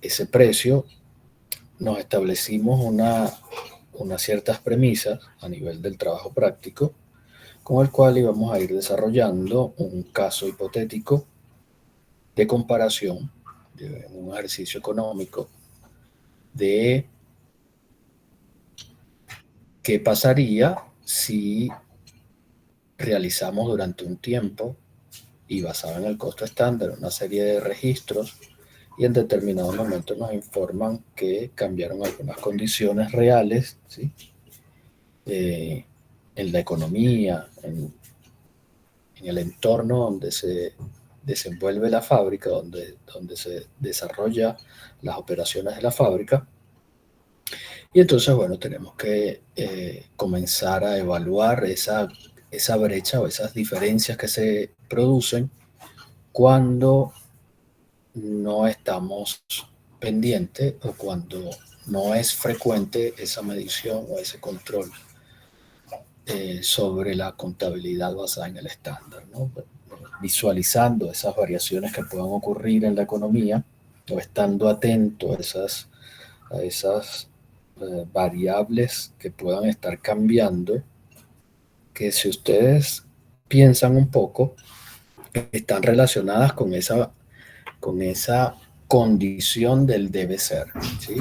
ese precio, nos establecimos unas ciertas premisas a nivel del trabajo práctico, con el cual íbamos a ir desarrollando un caso hipotético de comparación de un ejercicio económico de qué pasaría si realizamos durante un tiempo y basado en el costo estándar una serie de registros y en determinado momento nos informan que cambiaron algunas condiciones reales, ¿sí? En la economía, en el entorno donde se desenvuelve la fábrica, donde se desarrolla las operaciones de la fábrica. Y entonces, bueno, tenemos que comenzar a evaluar esa brecha o esas diferencias que se producen cuando no estamos pendientes o cuando no es frecuente esa medición o ese control sobre la contabilidad basada en el estándar, ¿no? Visualizando esas variaciones que puedan ocurrir en la economía o estando atento a esas variables que puedan estar cambiando, que si ustedes piensan un poco, están relacionadas con esa condición del debe ser, ¿sí?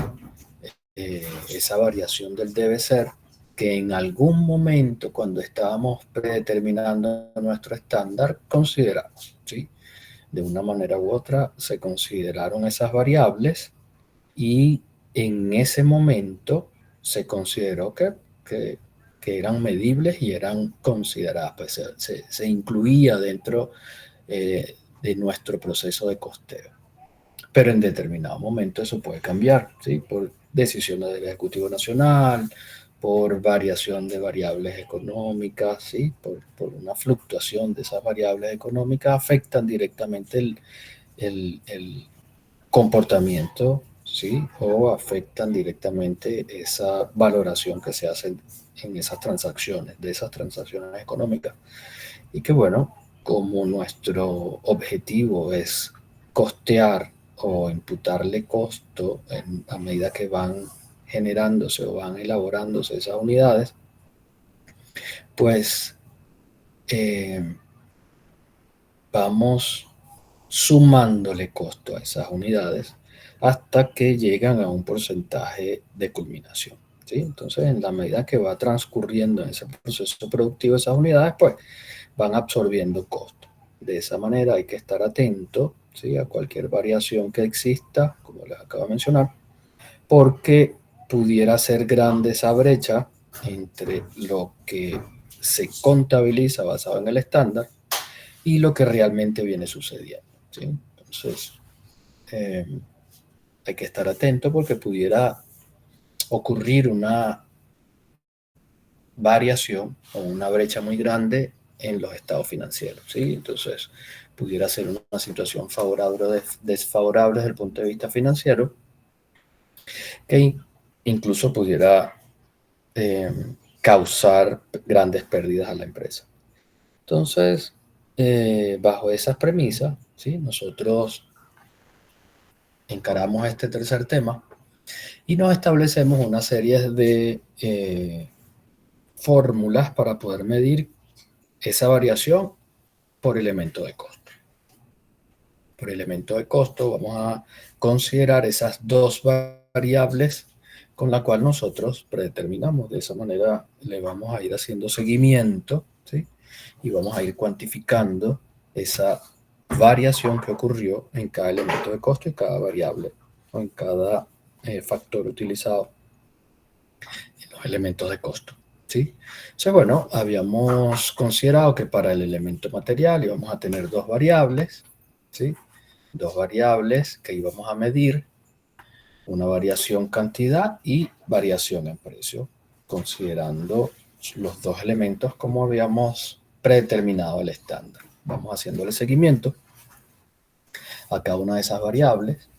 Esa variación del debe ser que en algún momento cuando estábamos predeterminando nuestro estándar consideramos, ¿sí? De una manera u otra se consideraron esas variables y en ese momento se consideró que, que eran medibles y eran consideradas, pues se incluía dentro de nuestro proceso de costeo. Pero en determinado momento eso puede cambiar, ¿sí? Por decisiones del Ejecutivo Nacional, por variación de variables económicas, ¿sí? Por una fluctuación de esas variables económicas, afectan directamente el comportamiento, ¿sí? O afectan directamente esa valoración que se hace en esas transacciones, de esas transacciones económicas. Y que bueno, como nuestro objetivo es costear o imputarle costo a medida que van generándose o van elaborándose esas unidades, pues eh, vamos sumándole costo a esas unidades hasta que llegan a un porcentaje de culminación, ¿sí? Entonces, en la medida que va transcurriendo en ese proceso productivo esas unidades, pues van absorbiendo costo. De esa manera hay que estar atento, ¿sí? A cualquier variación que exista, como les acabo de mencionar, porque pudiera ser grande esa brecha entre lo que se contabiliza basado en el estándar y lo que realmente viene sucediendo, ¿sí? Entonces, eh, hay que estar atento porque pudiera ocurrir una variación o una brecha muy grande en los estados financieros, ¿sí? Entonces, pudiera ser una situación favorable o desfavorable desde el punto de vista financiero, que incluso pudiera causar grandes pérdidas a la empresa. Entonces, bajo esas premisas, ¿sí? Nosotros encaramos este tercer tema y nos establecemos una serie de fórmulas para poder medir esa variación por elemento de costo. Por elemento de costo vamos a considerar esas dos variables con la cual nosotros predeterminamos. De esa manera le vamos a ir haciendo seguimiento, ¿sí? Y vamos a ir cuantificando esa variación que ocurrió en cada elemento de costo y cada variable o en cada factor utilizado en los elementos de costo, ¿sí? Entonces, bueno, habíamos considerado que para el elemento material íbamos a tener dos variables, ¿sí? Dos variables que íbamos a medir, una variación cantidad y variación en precio, considerando los dos elementos como habíamos predeterminado el estándar. Vamos haciéndole seguimiento a cada una de esas variables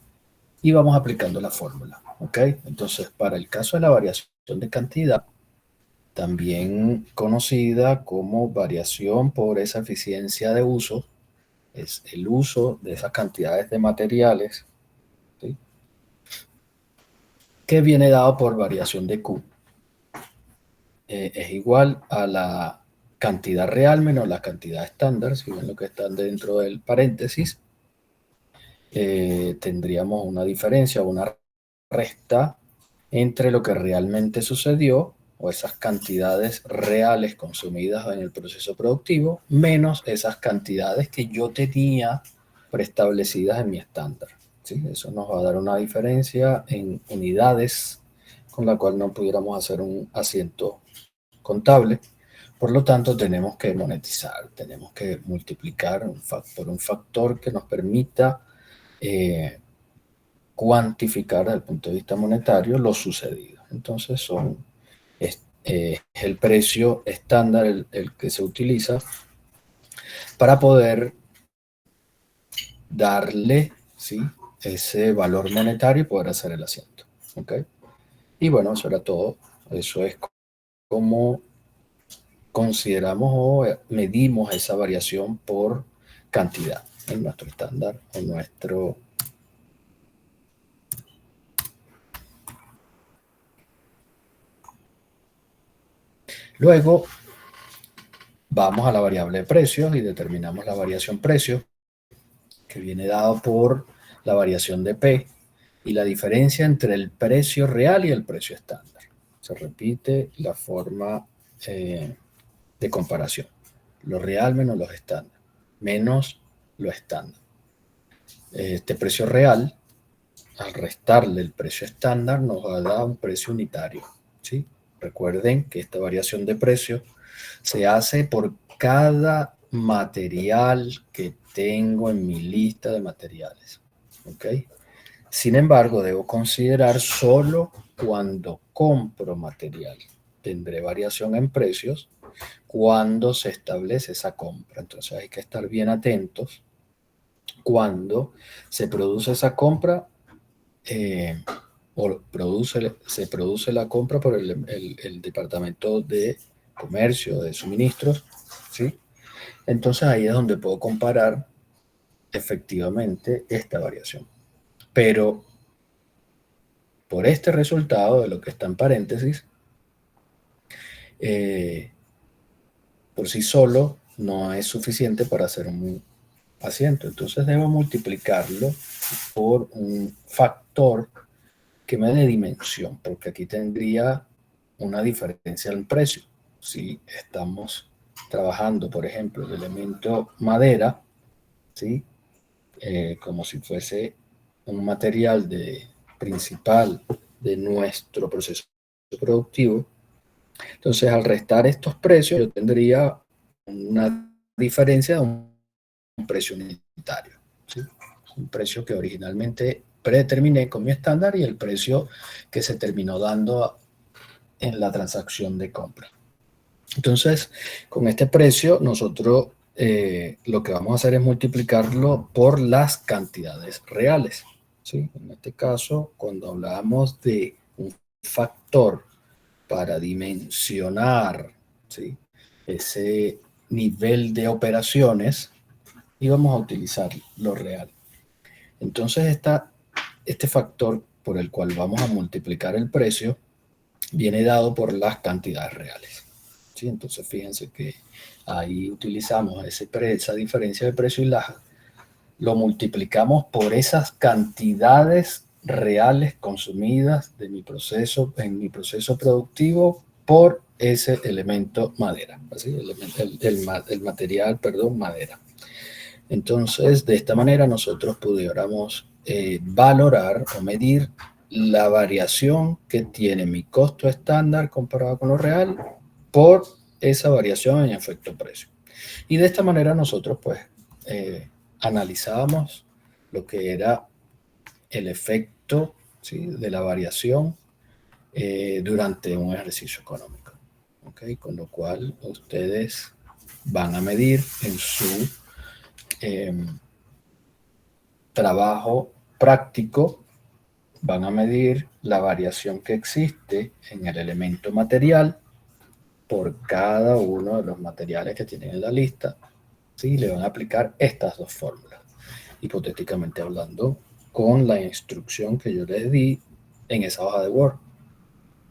y vamos aplicando la fórmula, ¿ok? Entonces, para el caso de la variación de cantidad, también conocida como variación por esa eficiencia de uso, es el uso de esas cantidades de materiales, ¿sí? que viene dado por variación de Q. Es igual a la cantidad real menos la cantidad estándar. Si ven lo que está dentro del paréntesis, tendríamos una diferencia, una resta entre lo que realmente sucedió o esas cantidades reales consumidas en el proceso productivo menos esas cantidades que yo tenía preestablecidas en mi estándar. ¿Sí? Eso nos va a dar una diferencia en unidades con la cual no pudiéramos hacer un asiento contable. Por lo tanto, tenemos que monetizar, tenemos que multiplicar por un factor que nos permita cuantificar desde el punto de vista monetario lo sucedido. Entonces, es el precio estándar el que se utiliza para poder darle, ¿sí?, ese valor monetario y poder hacer el asiento. ¿Ok? Y bueno, eso era todo. Eso es como consideramos o medimos esa variación por cantidad en nuestro estándar, en nuestro... Luego vamos a la variable de precios y determinamos la variación precio, que viene dado por la variación de P y la diferencia entre el precio real y el precio estándar. Se repite la forma de comparación. Lo real menos los estándar, menos lo estándar. Este precio real, al restarle el precio estándar, nos va a dar un precio unitario. ¿Sí? Recuerden que esta variación de precio se hace por cada material que tengo en mi lista de materiales. ¿Ok? Sin embargo, debo considerar solo cuando compro material. Tendré variación en precios cuando se establece esa compra. Entonces hay que estar bien atentos cuando se produce esa compra o se produce la compra por el Departamento de Comercio, de Suministros, ¿sí? Entonces ahí es donde puedo comparar efectivamente esta variación. Pero por este resultado de lo que está en paréntesis, por sí solo no es suficiente para hacer un asiento. Entonces debo multiplicarlo por un factor que me dé dimensión, porque aquí tendría una diferencia en precio. Si estamos trabajando, por ejemplo, el elemento madera, ¿sí? Como si fuese un material principal de nuestro proceso productivo. Entonces, al restar estos precios, yo tendría una diferencia de un precio unitario, ¿sí? Un precio que originalmente predeterminé con mi estándar y el precio que se terminó dando en la transacción de compra. Entonces, con este precio, nosotros lo que vamos a hacer es multiplicarlo por las cantidades reales, ¿sí? En este caso, cuando hablamos de un factor para dimensionar, ¿sí?, ese nivel de operaciones, íbamos a utilizar lo real. Entonces, este factor por el cual vamos a multiplicar el precio viene dado por las cantidades reales. ¿Sí? Entonces, fíjense que ahí utilizamos esa diferencia de precio y lo multiplicamos por esas cantidades reales consumidas de en mi proceso productivo por ese elemento madera, ¿sí? El material, perdón, madera. Entonces, de esta manera nosotros pudiéramos valorar o medir la variación que tiene mi costo estándar comparado con lo real por esa variación en efecto precio. Y de esta manera nosotros pues analizábamos lo que era el efecto, ¿sí?, de la variación durante un ejercicio económico. ¿Okay? Con lo cual ustedes van a medir en su trabajo práctico, van a medir la variación que existe en el elemento material por cada uno de los materiales que tienen en la lista. ¿Sí? Le van a aplicar estas dos fórmulas, hipotéticamente hablando, con la instrucción que yo les di en esa hoja de Word.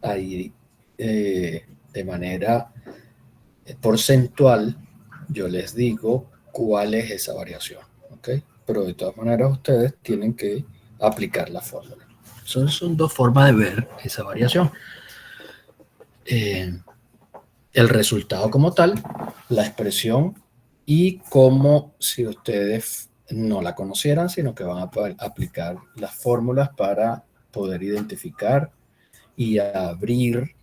Ahí, de manera porcentual, yo les digo cuál es esa variación, ¿ok? Pero de todas maneras ustedes tienen que aplicar la fórmula. Son dos formas de ver esa variación. El resultado como tal, la expresión y cómo si ustedes no la conocieran, sino que van a aplicar las fórmulas para poder identificar y abrir,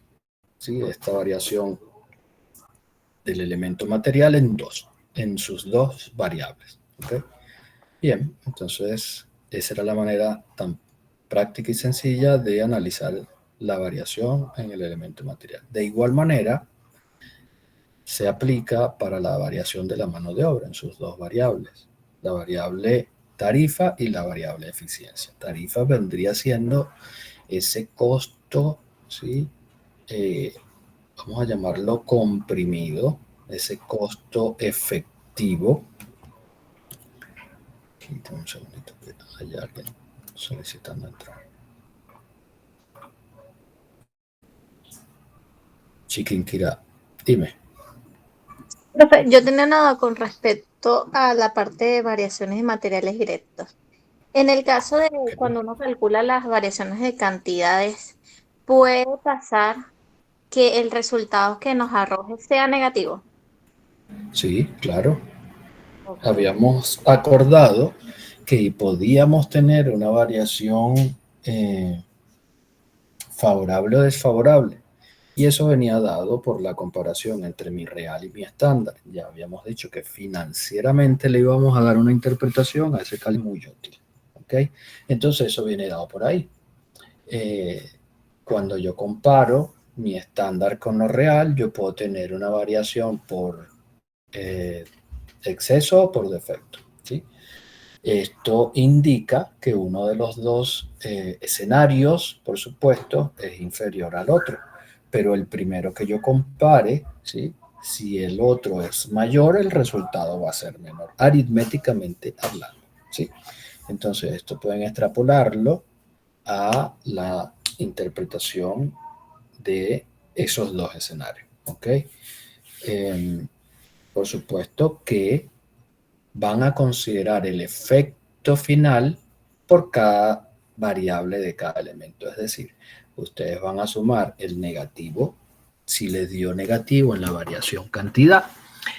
¿sí?, esta variación del elemento material en sus dos variables. ¿Okay? Bien, entonces esa era la manera tan práctica y sencilla de analizar la variación en el elemento material. De igual manera, se aplica para la variación de la mano de obra en sus dos variables, la variable tarifa y la variable eficiencia. Tarifa vendría siendo ese costo, ¿sí? Vamos a llamarlo comprimido, ese costo efectivo. Aquí tengo un segundito que hay alguien solicitando entrar. Chiquinquirá, dime. Profe, yo tenía nada con respecto a la parte de variaciones de materiales directos. En el caso de Okay. cuando uno calcula las variaciones de cantidades, puede pasar que el resultado que nos arroje sea negativo. Sí, claro. Ok. Habíamos acordado que podíamos tener una variación favorable o desfavorable. Y eso venía dado por la comparación entre mi real y mi estándar. Ya habíamos dicho que financieramente le íbamos a dar una interpretación a ese cálculo muy útil. ¿Ok? Entonces eso viene dado por ahí. Eh, Cuando yo comparo mi estándar con lo real, yo puedo tener una variación por eh, exceso o por defecto. ¿Sí? Esto indica que uno de los dos escenarios, por supuesto, es inferior al otro, pero el primero que yo compare, ¿sí?, si el otro es mayor, el resultado va a ser menor, aritméticamente hablando. ¿Sí? Entonces, esto pueden extrapolarlo a la interpretación de esos dos escenarios. ¿Ok? Por supuesto que van a considerar el efecto final por cada variable de cada elemento. Es decir, ustedes van a sumar el negativo si les dio negativo en la variación cantidad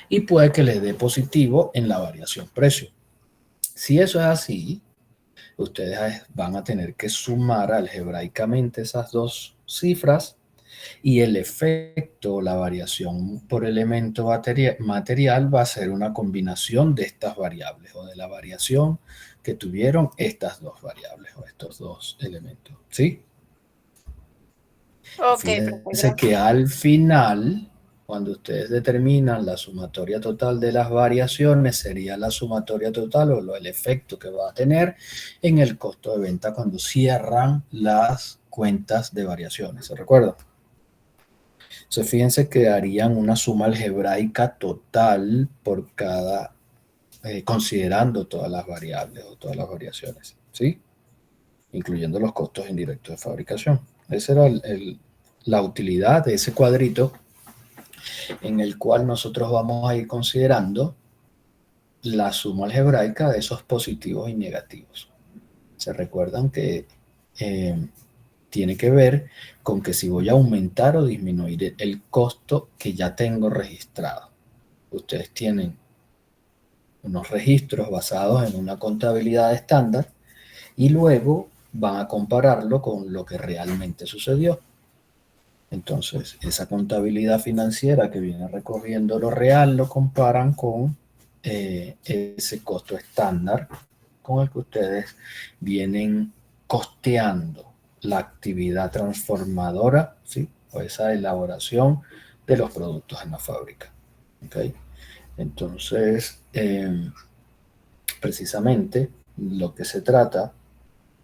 y puede que les dé positivo en la variación precio. Si eso es así, ustedes van a tener que sumar algebraicamente esas dos cifras y el efecto, la variación por elemento material va a ser una combinación de estas variables o de la variación que tuvieron estas dos variables o estos dos elementos. ¿Sí? Ok, profe, Fíjense gracias. que al final, cuando ustedes determinan la sumatoria total de las variaciones, sería la sumatoria total o el efecto que va a tener en el costo de venta cuando cierran las cuentas de variaciones. ¿Se recuerdan? Entonces, fíjense que darían una suma algebraica total por cada, considerando todas las variables o todas las variaciones, ¿sí? Incluyendo los costos indirectos de fabricación. Esa era la utilidad de ese cuadrito en el cual nosotros vamos a ir considerando la suma algebraica de esos positivos y negativos. Se recuerdan que eh, tiene que ver con que si voy a aumentar o disminuir el costo que ya tengo registrado. Ustedes tienen unos registros basados en una contabilidad estándar y luego van a compararlo con lo que realmente sucedió. Entonces, esa contabilidad financiera que viene recogiendo lo real lo comparan con ese costo estándar con el que ustedes vienen costeando la actividad transformadora, ¿sí?, o esa elaboración de los productos en la fábrica. ¿Okay? Entonces, precisamente lo que se trata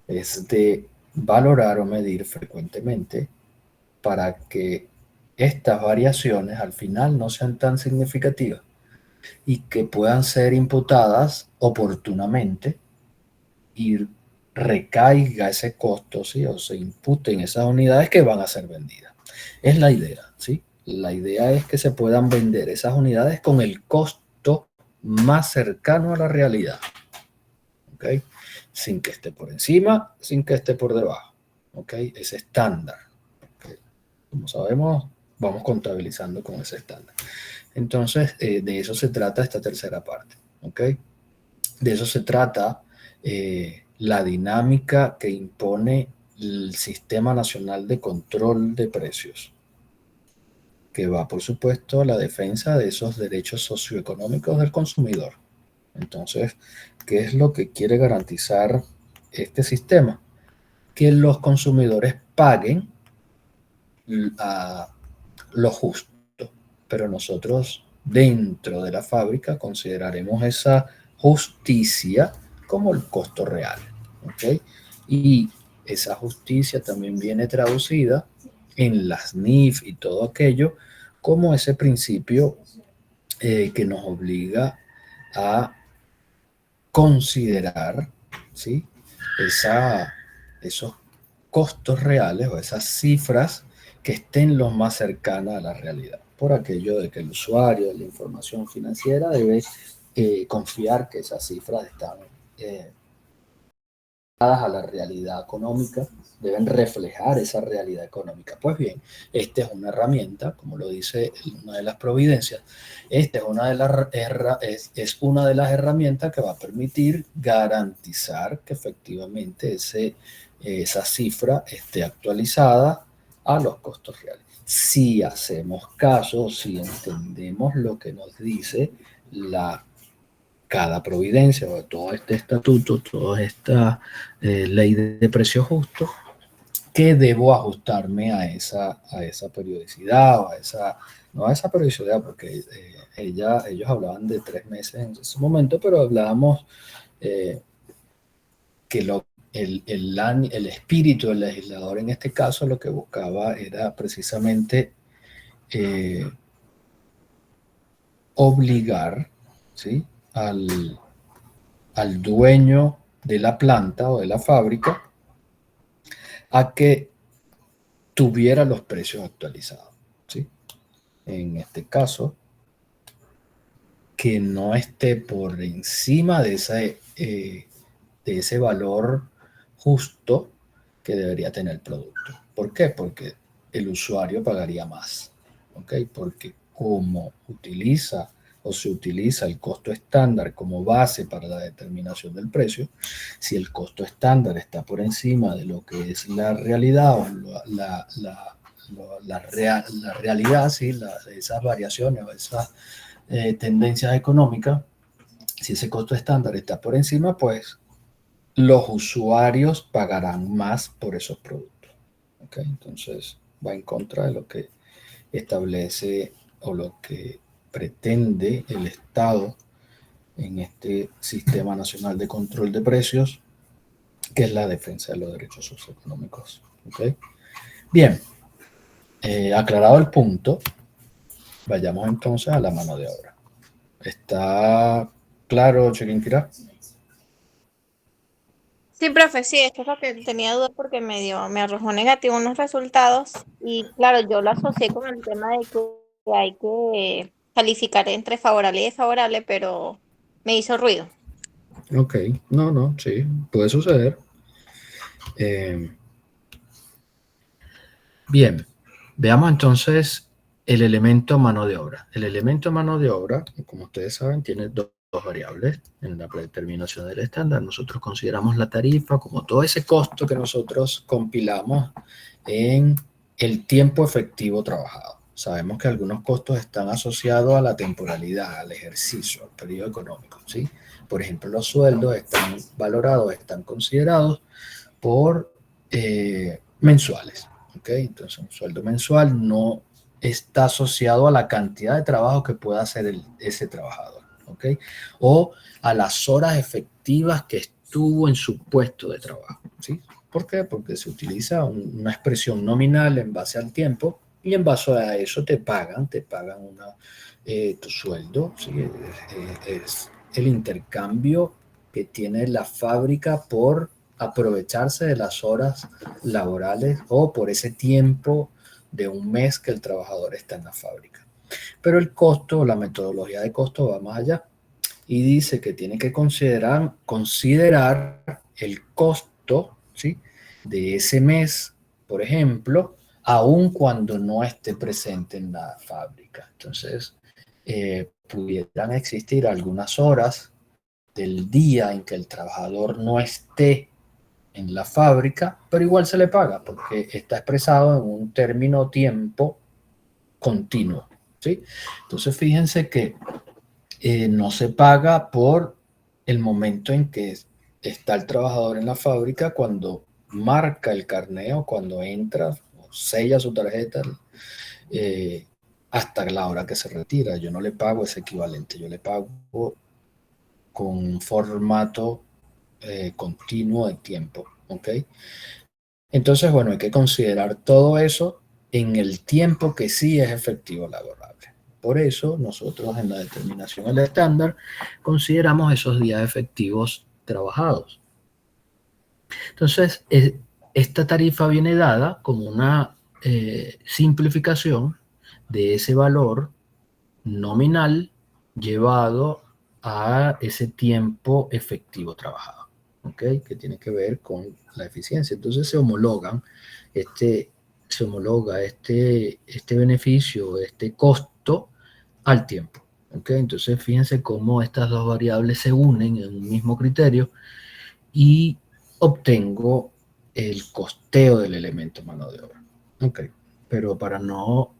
es de valorar o medir frecuentemente para que estas variaciones al final no sean tan significativas y que puedan ser imputadas oportunamente y recaiga ese costo, ¿sí? O se imputen esas unidades que van a ser vendidas. Es la idea, ¿sí? La idea es que se puedan vender esas unidades con el costo más cercano a la realidad, ¿ok? Sin que esté por encima, sin que esté por debajo, ¿ok? Ese estándar. ¿Okay? Como sabemos, vamos contabilizando con ese estándar. Entonces, de eso se trata esta tercera parte, ¿ok? De eso se trata la dinámica que impone el Sistema Nacional de Control de Precios, que va, por supuesto, a la defensa de esos derechos socioeconómicos del consumidor. Entonces, ¿qué es lo que quiere garantizar este sistema? Que los consumidores paguen a lo justo, pero nosotros dentro de la fábrica consideraremos esa justicia como el costo real, ¿ok? Y esa justicia también viene traducida en las NIF y todo aquello como ese principio que nos obliga a considerar, ¿sí? Esos costos reales o esas cifras que estén lo más cercanas a la realidad, por aquello de que el usuario de la información financiera debe confiar que esas cifras están a la realidad económica, deben reflejar esa realidad económica. Pues bien, esta es una herramienta, como lo dice una de las providencias, esta es una de las herramientas que va a permitir garantizar que efectivamente esa cifra esté actualizada a los costos reales. Si hacemos caso, si entendemos lo que nos dice cada providencia, o todo este estatuto, toda esta ley de precios justos, que debo ajustarme a esa periodicidad, o a esa, no a esa periodicidad, porque ellos hablaban de 3 meses en ese momento, pero hablábamos que el espíritu del legislador en este caso lo que buscaba era precisamente eh, obligar, ¿sí? al dueño de la planta o de la fábrica a que tuviera los precios actualizados, ¿sí? En este caso, que no esté por encima de ese valor justo que debería tener el producto. ¿Por qué? Porque el usuario pagaría más, ¿ok? Porque como utiliza o se utiliza el costo estándar como base para la determinación del precio, si el costo estándar está por encima de lo que es la realidad o la realidad, ¿sí? Esas variaciones o esas tendencias económicas, si ese costo estándar está por encima, pues los usuarios pagarán más por esos productos. ¿Okay? Entonces va en contra de lo que establece o lo que pretende el Estado en este Sistema Nacional de Control de Precios, que es la defensa de los derechos socioeconómicos. ¿Okay? Bien, aclarado el punto, vayamos entonces a la mano de obra. ¿Está claro, Chiquinquirá? Sí, profe, sí, esto es lo que tenía duda porque me arrojó negativo unos resultados y claro, yo lo asocié con el tema de que hay que calificar entre favorable y desfavorable, pero me hizo ruido. Ok, no, no, sí, puede suceder. Eh, bien, veamos entonces el elemento mano de obra. El elemento mano de obra, como ustedes saben, tiene dos variables en la predeterminación del estándar. Nosotros consideramos la tarifa como todo ese costo que nosotros compilamos en el tiempo efectivo trabajado. Sabemos que algunos costos están asociados a la temporalidad, al ejercicio, al periodo económico, ¿sí? Por ejemplo, los sueldos están valorados, están considerados por mensuales, ¿ok? Entonces, un sueldo mensual no está asociado a la cantidad de trabajo que pueda hacer ese trabajador, ¿ok? O a las horas efectivas que estuvo en su puesto de trabajo, ¿sí? ¿Por qué? Porque se utiliza una expresión nominal en base al tiempo y en base a eso te pagan tu sueldo, ¿sí? Es el intercambio que tiene la fábrica por aprovecharse de las horas laborales o por ese tiempo de un mes que el trabajador está en la fábrica. Pero el costo, la metodología de costo va más allá y dice que tiene que considerar el costo, ¿sí?, de ese mes, por ejemplo, aun cuando no esté presente en la fábrica. Entonces, pudieran existir algunas horas del día en que el trabajador no esté en la fábrica, pero igual se le paga porque está expresado en un término tiempo continuo, ¿sí? Entonces, fíjense que no se paga por el momento en que está el trabajador en la fábrica, cuando marca el carnet o cuando entra o sella su tarjeta, eh, hasta la hora que se retira. Yo no le pago ese equivalente, yo le pago con un formato continuo de tiempo, ¿ok? Entonces, bueno, hay que considerar todo eso en el tiempo que sí es efectivo laborable. Por eso, nosotros en la determinación del estándar consideramos esos días efectivos trabajados. Entonces, esta tarifa viene dada como una simplificación de ese valor nominal llevado a ese tiempo efectivo trabajado, ¿ok? Que tiene que ver con la eficiencia. Entonces este, se homologa este beneficio, este costo al tiempo, ¿ok? Entonces fíjense cómo estas dos variables se unen en un mismo criterio y obtengo el costeo del elemento mano de obra, ¿ok? Pero para no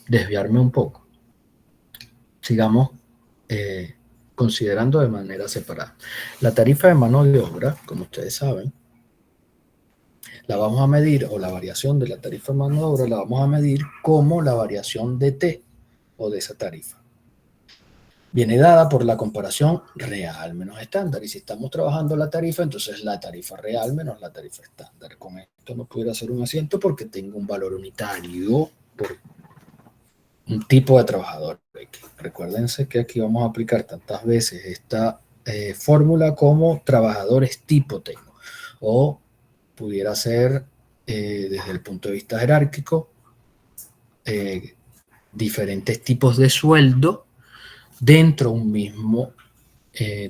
desviarme un poco, sigamos considerando de manera separada. La tarifa de mano de obra, como ustedes saben, la vamos a medir, o la variación de la tarifa de mano de obra la vamos a medir como la variación de T o de esa tarifa. Viene dada por la comparación real menos estándar. Y si estamos trabajando la tarifa, entonces la tarifa real menos la tarifa estándar. Con esto no pudiera hacer un asiento porque tengo un valor unitario por un tipo de trabajador. Recuérdense que aquí vamos a aplicar tantas veces esta fórmula como trabajadores tipo tengo. O pudiera ser, desde el punto de vista jerárquico, diferentes tipos de sueldo dentro de un mismo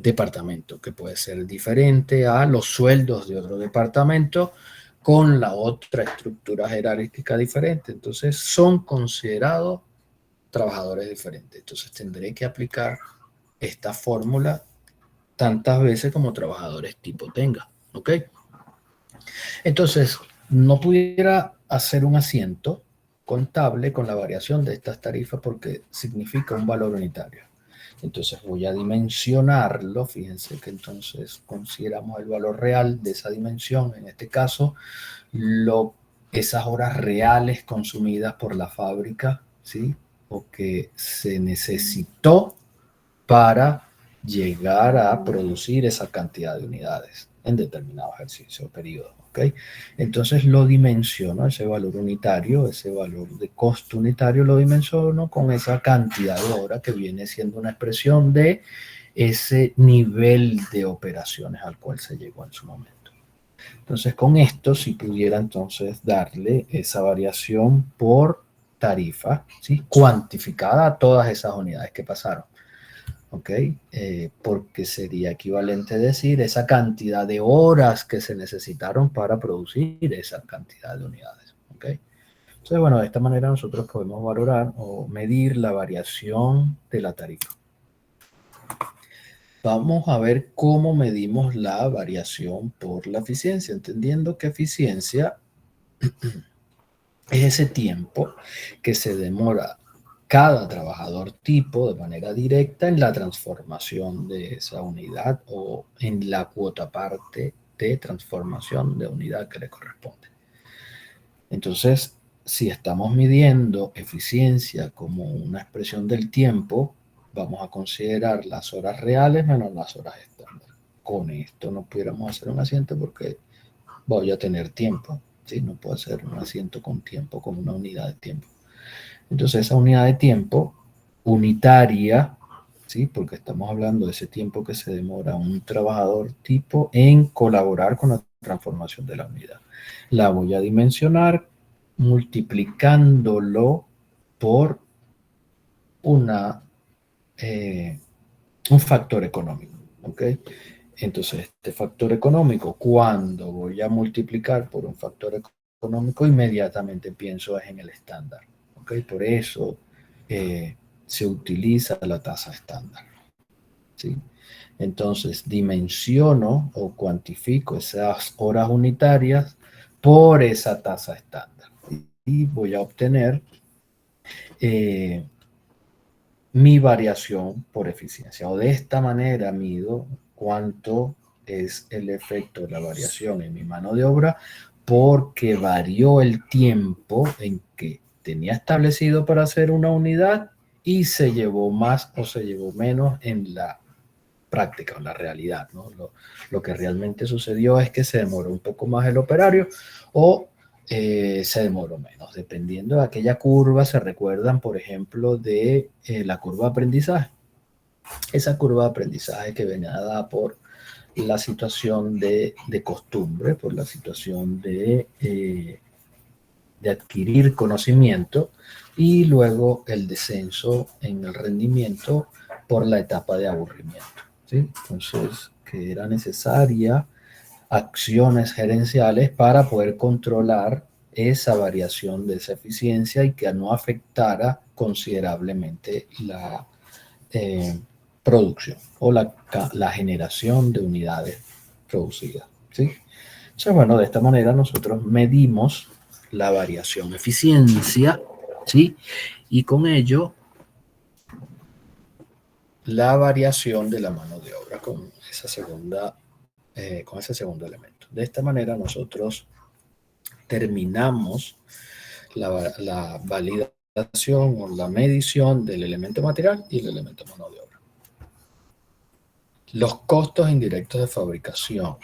departamento, que puede ser diferente a los sueldos de otro departamento con la otra estructura jerárquica diferente. Entonces son considerados trabajadores diferentes. Entonces tendré que aplicar esta fórmula tantas veces como trabajadores tipo tenga, ¿ok? Entonces, no pudiera hacer un asiento contable con la variación de estas tarifas porque significa un valor unitario. Entonces voy a dimensionarlo. Fíjense que entonces consideramos el valor real de esa dimensión, en este caso, esas horas reales consumidas por la fábrica, ¿sí?, o que se necesitó para llegar a producir esa cantidad de unidades en determinado ejercicio o periodo, ¿ok? Entonces lo dimensiono, ese valor unitario, ese valor de costo unitario lo dimensiono con esa cantidad de horas que viene siendo una expresión de ese nivel de operaciones al cual se llegó en su momento. Entonces con esto, si pudiera entonces darle esa variación por tarifa, ¿sí?, cuantificada a todas esas unidades que pasaron. ¿Ok? Porque sería equivalente decir esa cantidad de horas que se necesitaron para producir esa cantidad de unidades. ¿Ok? Entonces, bueno, de esta manera nosotros podemos valorar o medir la variación de la tarifa. Vamos a ver cómo medimos la variación por la eficiencia, entendiendo que eficiencia es ese tiempo que se demora cada trabajador tipo de manera directa en la transformación de esa unidad o en la cuota parte de transformación de unidad que le corresponde. Entonces, si estamos midiendo eficiencia como una expresión del tiempo, vamos a considerar las horas reales menos las horas estándar. Con esto no pudiéramos hacer un asiento porque voy a tener tiempo, ¿sí? No puedo hacer un asiento con tiempo, con una unidad de tiempo. Entonces esa unidad de tiempo unitaria ¿sí? Porque estamos hablando de ese tiempo que se demora un trabajador tipo en colaborar con la transformación de la unidad. La voy a dimensionar multiplicándolo por una, un factor económico, ¿ok? Entonces, este factor económico, cuando voy a multiplicar por un factor económico, inmediatamente pienso en el estándar, ¿ok? Por eso se utiliza la tasa estándar, ¿sí? Entonces, dimensiono o cuantifico esas horas unitarias por esa tasa estándar y voy a obtener mi variación por eficiencia. O de esta manera mido cuánto es el efecto de la variación en mi mano de obra porque varió el tiempo en que tenía establecido para hacer una unidad y se llevó más o se llevó menos en la práctica o en la realidad, ¿no? Lo que realmente sucedió es que se demoró un poco más el operario o se demoró menos, dependiendo de aquella curva. Se recuerdan, por ejemplo, de la curva de aprendizaje. Esa curva de aprendizaje que venía dada por la situación de costumbre, por la situación de adquirir conocimiento y luego el descenso en el rendimiento por la etapa de aburrimiento, ¿sí? Entonces, que era necesaria acciones gerenciales para poder controlar esa variación de esa eficiencia y que no afectara considerablemente la producción o la generación de unidades producidas, ¿sí? Entonces, bueno, de esta manera nosotros medimos la variación eficiencia, ¿sí? Y con ello la variación de la mano de obra con esa segunda, con ese segundo elemento. De esta manera nosotros terminamos la validación o la medición del elemento material y el elemento mano de obra. Los costos indirectos de fabricación.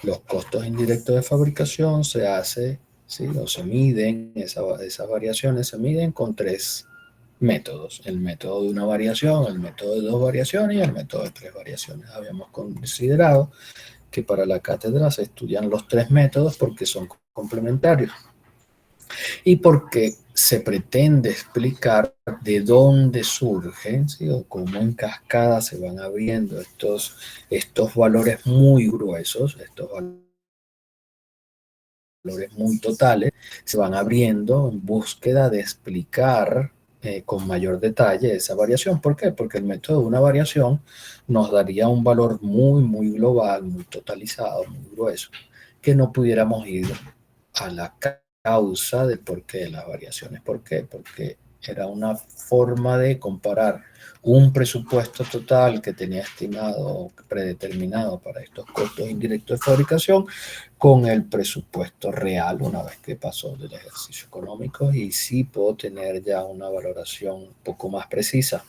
Los costos indirectos de fabricación se hace, ¿sí? O se miden, esas variaciones se miden con tres métodos. El método de una variación, el método de dos variaciones y el método de tres variaciones. Habíamos considerado que para la cátedra se estudian los tres métodos porque son complementarios y porque se pretende explicar de dónde surgen, ¿sí? O cómo en cascada se van abriendo estos valores muy gruesos, estos valores muy totales, se van abriendo en búsqueda de explicar con mayor detalle esa variación. ¿Por qué? Porque el método de una variación nos daría un valor muy, muy global, muy totalizado, muy grueso, que no pudiéramos ir a la causa del porqué de las variaciones. ¿Por qué? Porque era una forma de comparar un presupuesto total que tenía estimado, predeterminado para estos costos indirectos de fabricación, con el presupuesto real una vez que pasó del ejercicio económico, y sí puedo tener ya una valoración un poco más precisa.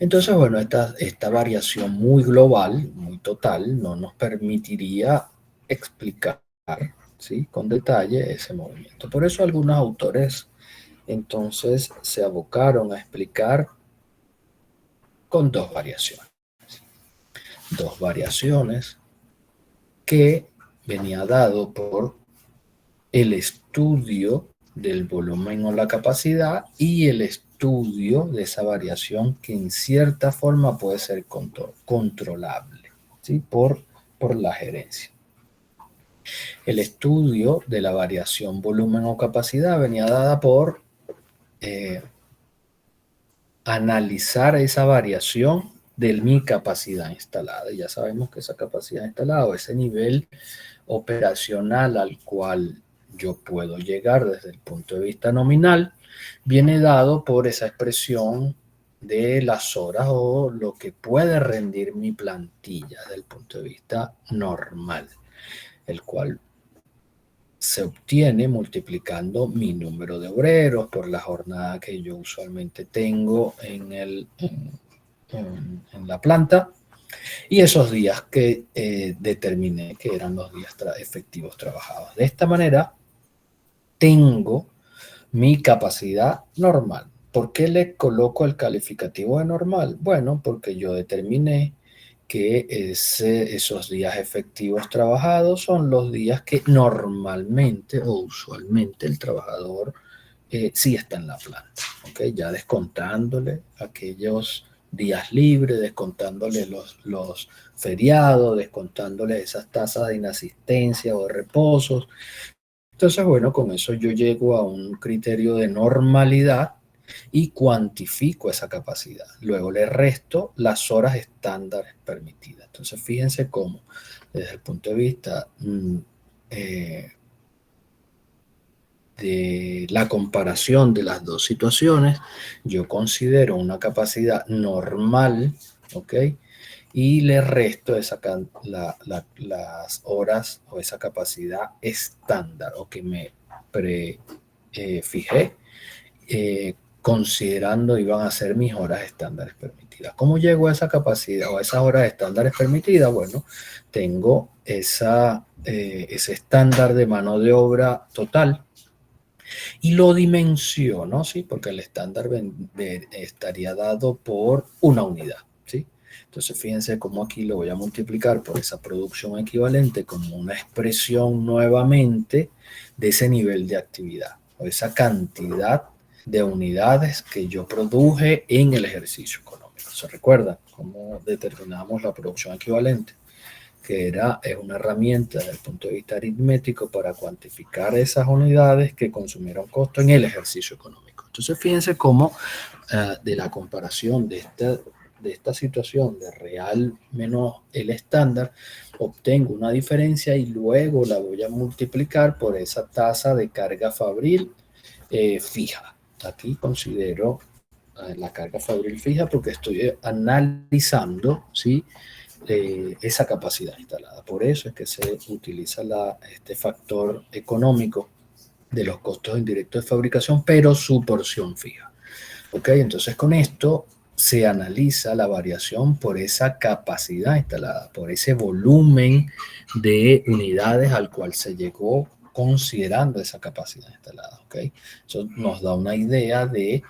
Entonces, bueno, esta variación muy global, muy total, no nos permitiría explicar, ¿sí?, con detalle ese movimiento. Por eso algunos autores entonces se abocaron a explicar con dos variaciones. Dos variaciones que venía dado por el estudio del volumen o la capacidad y el estudio de esa variación que en cierta forma puede ser controlable, ¿sí?, por la gerencia. El estudio de la variación volumen o capacidad venía dada por analizar esa variación de mi capacidad instalada. Y ya sabemos que esa capacidad instalada o ese nivel operacional al cual yo puedo llegar desde el punto de vista nominal viene dado por esa expresión de las horas o lo que puede rendir mi plantilla desde el punto de vista normal, el cual se obtiene multiplicando mi número de obreros por la jornada que yo usualmente tengo en la planta y esos días que determiné que eran los días efectivos trabajados. De esta manera tengo mi capacidad normal, ¿Por qué le coloco el calificativo de normal? Bueno, porque yo determiné que esos días efectivos trabajados son los días que normalmente o usualmente el trabajador sí está en la planta, ¿ok? Ya descontándole aquellos días libres, descontándole los feriados, descontándole esas tasas de inasistencia o de reposos. Entonces, bueno, con eso yo llego a un criterio de normalidad y cuantifico esa capacidad. Luego le resto las horas estándares permitidas. Entonces, fíjense cómo, desde el punto de vista eh, de la comparación de las dos situaciones, yo considero una capacidad normal, ¿ok? Y le resto las horas o esa capacidad estándar o que me fijé, considerando iban a ser mis horas estándares permitidas. ¿Cómo llego a esa capacidad o a esas horas estándares permitidas? Bueno, tengo ese estándar de mano de obra total y lo dimensiono, ¿sí? Porque el estándar estaría dado por una unidad, ¿sí? Entonces, fíjense cómo aquí lo voy a multiplicar por esa producción equivalente como una expresión nuevamente de ese nivel de actividad o esa cantidad de unidades que yo produje en el ejercicio económico. ¿Se recuerdan cómo determinamos la producción equivalente? Que es una herramienta desde el punto de vista aritmético para cuantificar esas unidades que consumieron costo en el ejercicio económico. Entonces, fíjense cómo de la comparación de esta situación de real menos el estándar, obtengo una diferencia y luego la voy a multiplicar por esa tasa de carga fabril fija. Aquí considero la carga fabril fija porque estoy analizando, ¿sí?, esa capacidad instalada. Por eso es que se utiliza este factor económico de los costos indirectos de fabricación, pero su porción fija. ¿Ok? Entonces con esto se analiza la variación por esa capacidad instalada, por ese volumen de unidades al cual se llegó considerando esa capacidad instalada. ¿Ok? Eso nos da una idea de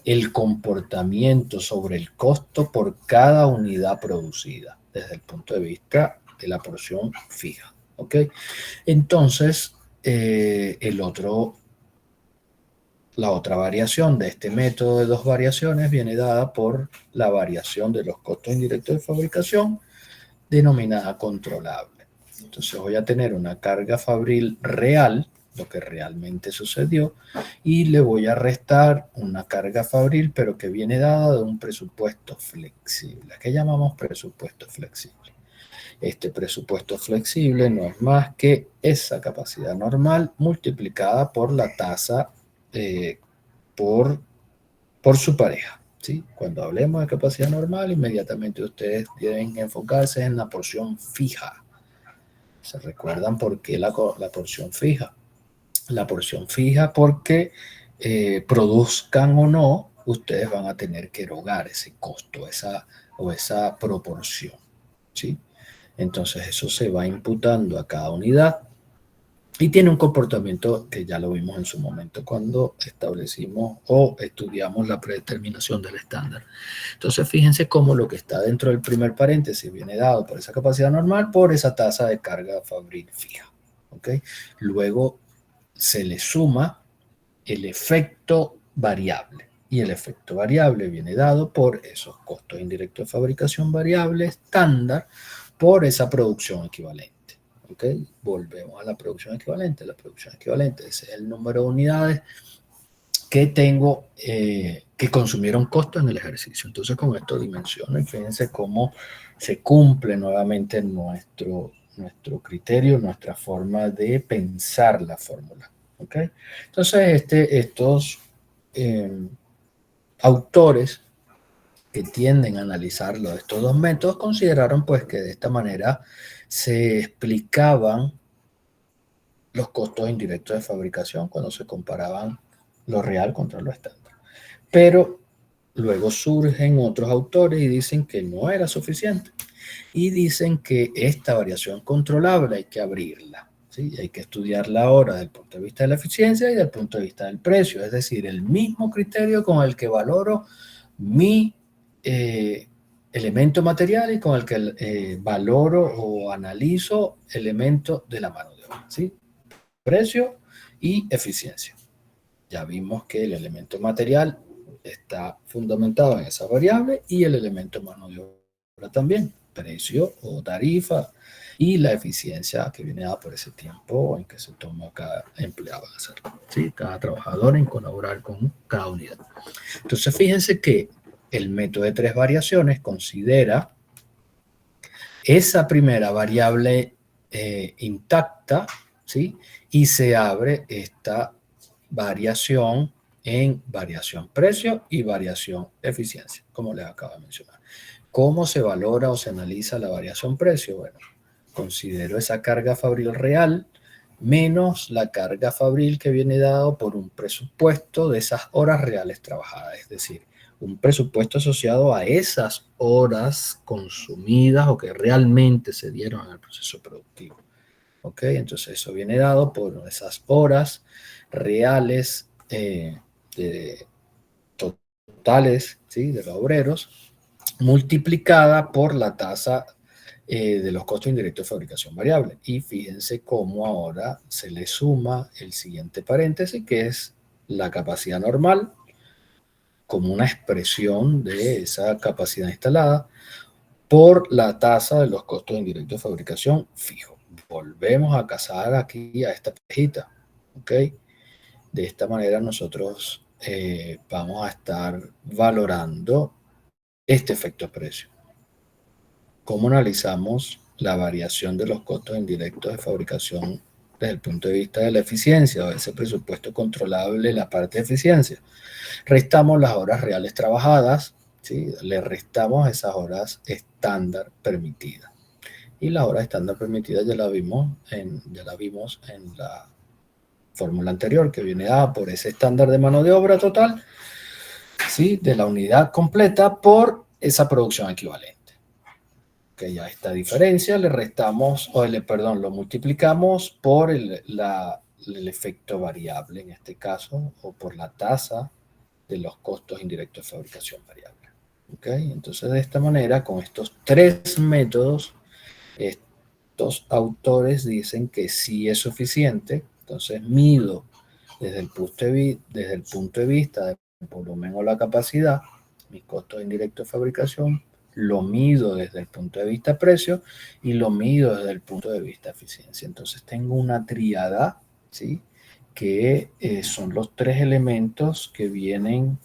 el comportamiento sobre el costo por cada unidad producida desde el punto de vista de la porción fija. ¿Ok? Entonces, la otra variación de este método de dos variaciones viene dada por la variación de los costos indirectos de fabricación denominada controlable. Entonces voy a tener una carga fabril real, lo que realmente sucedió, y le voy a restar una carga fabril, pero que viene dada de un presupuesto flexible. ¿Qué llamamos presupuesto flexible? Este presupuesto flexible no es más que esa capacidad normal multiplicada por la tasa por, por su pareja. ¿Sí? Cuando hablemos de capacidad normal, inmediatamente ustedes deben enfocarse en la porción fija. ¿Se recuerdan por qué la porción fija? La porción fija porque produzcan o no, ustedes van a tener que erogar ese costo esa proporción. ¿Sí? Entonces eso se va imputando a cada unidad y tiene un comportamiento que ya lo vimos en su momento cuando establecimos o estudiamos la predeterminación del estándar. Entonces, fíjense cómo lo que está dentro del primer paréntesis viene dado por esa capacidad normal, por esa tasa de carga fabril fija. ¿Ok? Luego se le suma el efecto variable. Y el efecto variable viene dado por esos costos indirectos de fabricación variable estándar por esa producción equivalente. ¿Ok? Volvemos a la producción equivalente. La producción equivalente ese es el número de unidades que tengo que consumieron costo en el ejercicio. Entonces con esto dimensiono y fíjense cómo se cumple nuevamente nuestro criterio, nuestra forma de pensar la fórmula. ¿Ok? Entonces estos autores que tienden a analizarlo de estos dos métodos consideraron pues que de esta manera se explicaban los costos indirectos de fabricación cuando se comparaban lo real contra lo estándar. Pero luego surgen otros autores y dicen que no era suficiente y dicen que esta variación controlable hay que abrirla. ¿sí? Hay que estudiar la hora desde el punto de vista de la eficiencia y desde el punto de vista del precio, es decir, el mismo criterio con el que valoro mi elemento material y con el que valoro o analizo elementos de la mano de obra, ¿sí? Precio y eficiencia. Ya vimos que el elemento material está fundamentado en esa variable y el elemento mano de obra también, precio o tarifa y la eficiencia que viene dada por ese tiempo en que se toma cada empleado a hacerlo, ¿sí? Cada trabajador en colaborar con cada unidad. Entonces fíjense que el método de tres variaciones considera esa primera variable intacta, ¿sí? Y se abre esta variación en variación precio y variación eficiencia, como les acabo de mencionar. ¿Cómo se valora o se analiza la variación precio? Bueno, considero esa carga fabril real menos la carga fabril que viene dado por un presupuesto de esas horas reales trabajadas, es decir, un presupuesto asociado a esas horas consumidas o que realmente se dieron en el proceso productivo. ¿Ok? Entonces eso viene dado por esas horas reales totales, ¿sí? De los obreros, multiplicada por la tasa de los costos indirectos de fabricación variable. Y fíjense cómo ahora se le suma el siguiente paréntesis, que es la capacidad normal, como una expresión de esa capacidad instalada, por la tasa de los costos indirectos de fabricación fijo. Volvemos a casar aquí a esta parejita, ¿ok? De esta manera nosotros vamos a estar valorando este efecto precio. ¿Cómo analizamos la variación de los costos indirectos de fabricación desde el punto de vista de la eficiencia o ese presupuesto controlable, la parte de eficiencia? Restamos las horas reales trabajadas, ¿sí? Le restamos esas horas estándar permitidas. Y la hora estándar permitida ya la vimos en la fórmula anterior, que viene dada por ese estándar de mano de obra total, ¿sí? De la unidad completa por esa producción equivalente. Que ya esta diferencia le restamos, lo multiplicamos por el efecto variable en este caso, o por la tasa de los costos indirectos de fabricación variable. ¿Okay? Entonces, de esta manera, con estos tres métodos, estos autores dicen que sí es suficiente. Entonces, mido desde el punto de vista del volumen o la capacidad, mis costos indirectos de fabricación, lo mido desde el punto de vista precio y lo mido desde el punto de vista eficiencia. Entonces, tengo una tríada, ¿sí? Que son los tres elementos que vienen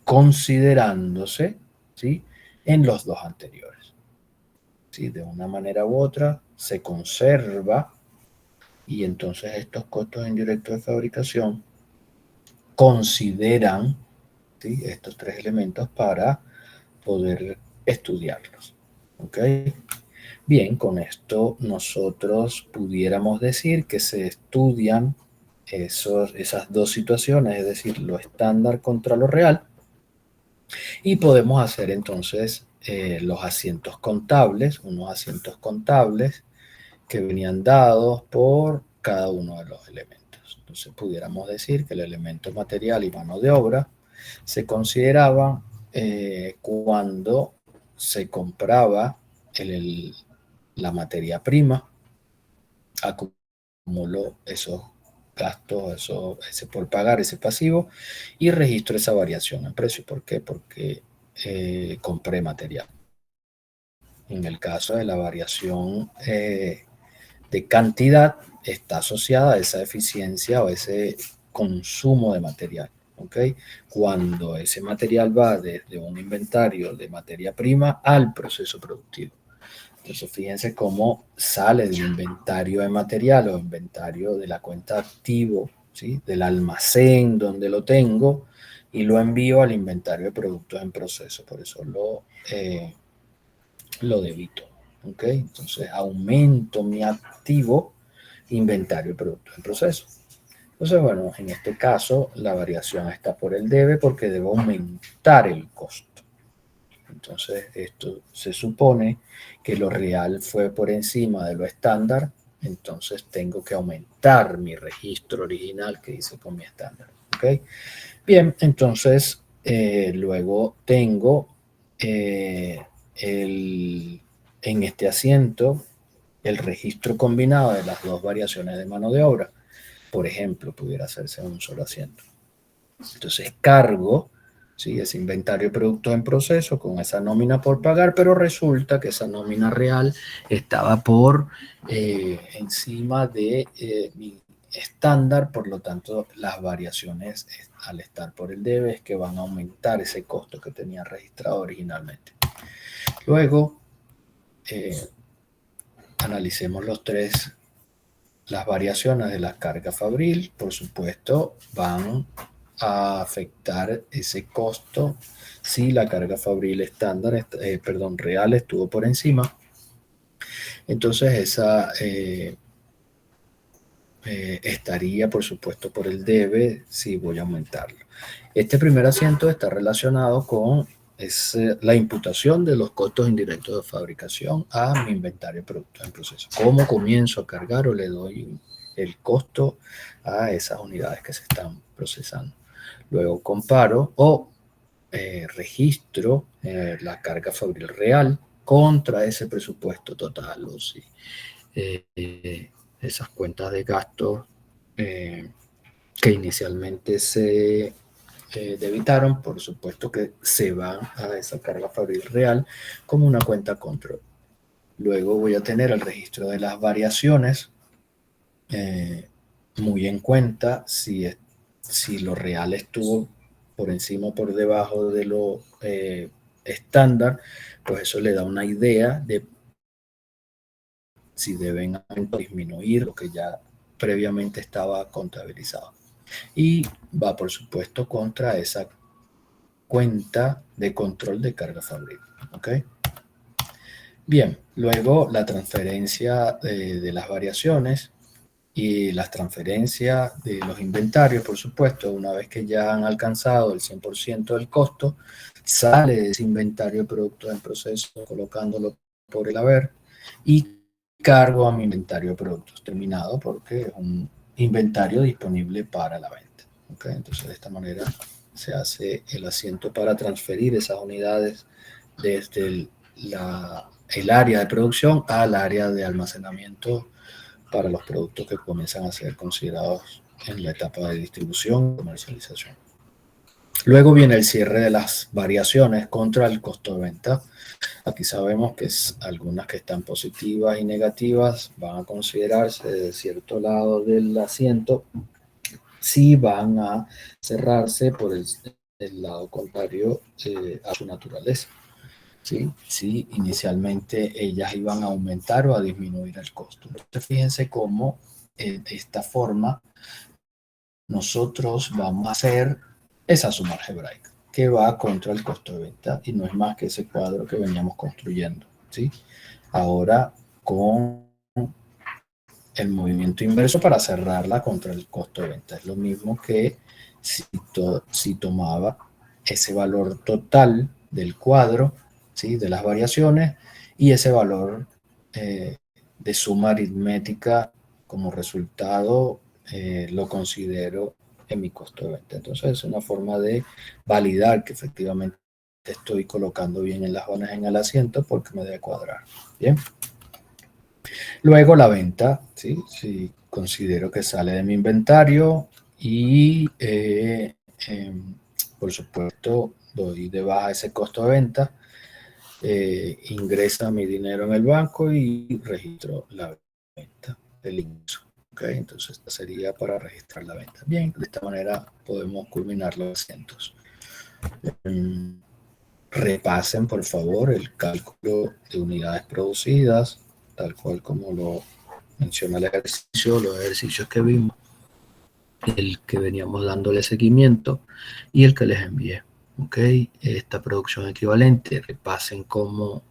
considerándose, ¿sí? En los dos anteriores. ¿Sí? De una manera u otra se conserva y entonces estos costos indirectos de fabricación consideran, ¿sí? Estos tres elementos para poder estudiarlos. ¿Ok? Bien, con esto nosotros pudiéramos decir que se estudian esas dos situaciones, es decir, lo estándar contra lo real, y podemos hacer entonces los asientos contables, unos asientos contables que venían dados por cada uno de los elementos. Entonces pudiéramos decir que el elemento material y mano de obra se consideraban cuando se compraba la materia prima, acumuló esos gastos, ese por pagar, ese pasivo, y registro esa variación en precio. ¿Por qué? Porque compré material. En el caso de la variación de cantidad, está asociada a esa eficiencia o ese consumo de material. ¿Okay? Cuando ese material va desde un inventario de materia prima al proceso productivo. Entonces, fíjense cómo sale del inventario de material o inventario de la cuenta activo, ¿sí? Del almacén donde lo tengo y lo envío al inventario de productos en proceso. Por eso lo debito. ¿Okay? Entonces, aumento mi activo, inventario de productos en proceso. Entonces, bueno, en este caso, la variación está por el debe porque debo aumentar el costo. Entonces, esto se supone que lo real fue por encima de lo estándar entonces tengo que aumentar mi registro original que hice con mi estándar. ¿Okay? Bien, entonces luego tengo en este asiento el registro combinado de las dos variaciones de mano de obra. Por ejemplo, pudiera hacerse en un solo asiento. Entonces cargo, ¿sí?, ese inventario de productos en proceso con esa nómina por pagar, pero resulta que esa nómina real estaba por encima de mi estándar, por lo tanto las variaciones al estar por el debe es que van a aumentar ese costo que tenía registrado originalmente. Luego analicemos las variaciones de la carga fabril. Por supuesto van a afectar ese costo si la carga fabril estándar, real estuvo por encima. Entonces esa estaría por supuesto por el debe si voy a aumentarlo. Este primer asiento está relacionado con la imputación de los costos indirectos de fabricación a mi inventario de productos en proceso. ¿Cómo comienzo a cargar o le doy el costo a esas unidades que se están procesando? Luego comparo o registro la carga fabril real contra ese presupuesto total, o si esas cuentas de gastos que inicialmente se debitaron, por supuesto que se van a esa carga fabril real como una cuenta control. Luego voy a tener el registro de las variaciones, muy en cuenta si lo real estuvo por encima o por debajo de lo estándar, pues eso le da una idea de si deben disminuir lo que ya previamente estaba contabilizado. Y va, por supuesto, contra esa cuenta de control de carga fabril. ¿Ok? Bien, luego la transferencia de las variaciones y las transferencias de los inventarios, por supuesto, una vez que ya han alcanzado el 100% del costo, sale de ese inventario de productos en proceso colocándolo por el haber y cargo a mi inventario de productos terminado porque es un inventario disponible para la venta. ¿Okay? Entonces, de esta manera se hace el asiento para transferir esas unidades desde el área de producción al área de almacenamiento para los productos que comienzan a ser considerados en la etapa de distribución y comercialización. Luego viene el cierre de las variaciones contra el costo de venta. Aquí sabemos que algunas que están positivas y negativas van a considerarse de cierto lado del asiento si van a cerrarse por el lado contrario a su naturaleza. ¿Sí? Si inicialmente ellas iban a aumentar o a disminuir el costo. Entonces fíjense cómo de esta forma nosotros vamos a hacer esa suma algebraica que va contra el costo de venta y no es más que ese cuadro que veníamos construyendo. ¿Sí? Ahora con el movimiento inverso para cerrarla contra el costo de venta. Es lo mismo que si tomaba ese valor total del cuadro, ¿sí?, de las variaciones y ese valor de suma aritmética como resultado lo considero en mi costo de venta. Entonces es una forma de validar que efectivamente estoy colocando bien en las zonas en el asiento porque me debe cuadrar. Bien. Luego la venta, ¿sí? Si considero que sale de mi inventario y por supuesto doy de baja ese costo de venta, ingresa mi dinero en el banco y registro la venta del ingreso. ¿Okay? Entonces esta sería para registrar la venta. Bien, de esta manera podemos culminar los asientos. Repasen por favor el cálculo de unidades producidas, tal cual como lo menciona el ejercicio, los ejercicios que vimos, el que veníamos dándole seguimiento y el que les envié. ¿Ok? Esta producción equivalente, repasen cómo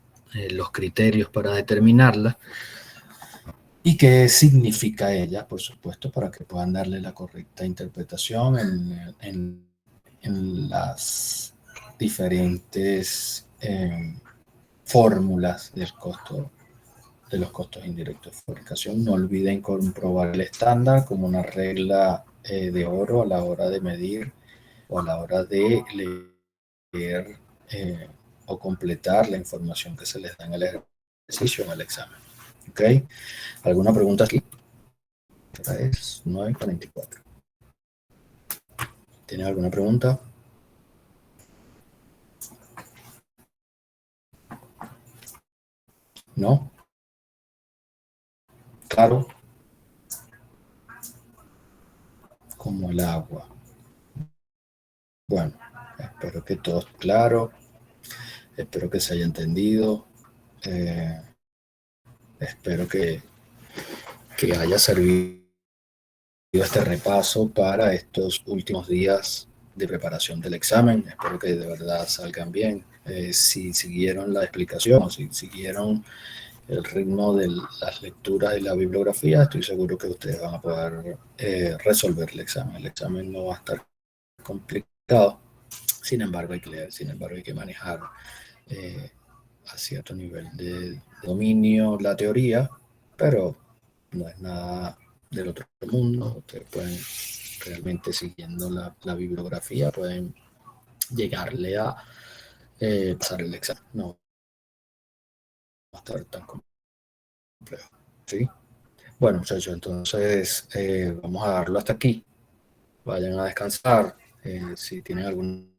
los criterios para determinarla y qué significa ella, por supuesto, para que puedan darle la correcta interpretación en las diferentes fórmulas del costo de los costos indirectos de fabricación. No olviden comprobar el estándar como una regla de oro a la hora de medir o a la hora de leer o completar la información que se les da en el ejercicio, en el examen. ¿Ok? ¿Alguna pregunta aquí? Esta es 9:44. ¿Tienen alguna pregunta? ¿No? Claro, como el agua. Bueno, espero que todo esté claro. Espero que se haya entendido. Eh, espero que haya servido este repaso para estos últimos días de preparación del examen. Espero que de verdad salgan bien. Si siguieron la explicación, si siguieron el ritmo de las lecturas y la bibliografía, estoy seguro que ustedes van a poder resolver el examen. El examen no va a estar complicado, sin embargo hay que leer, sin embargo hay que manejar eh, a cierto nivel de dominio la teoría, pero no es nada del otro mundo. Ustedes pueden realmente siguiendo la bibliografía, pueden llegarle a pasar el examen. No va a estar tan complejo. ¿Sí? Bueno, muchachos, entonces vamos a darlo hasta aquí. Vayan a descansar. Si tienen algún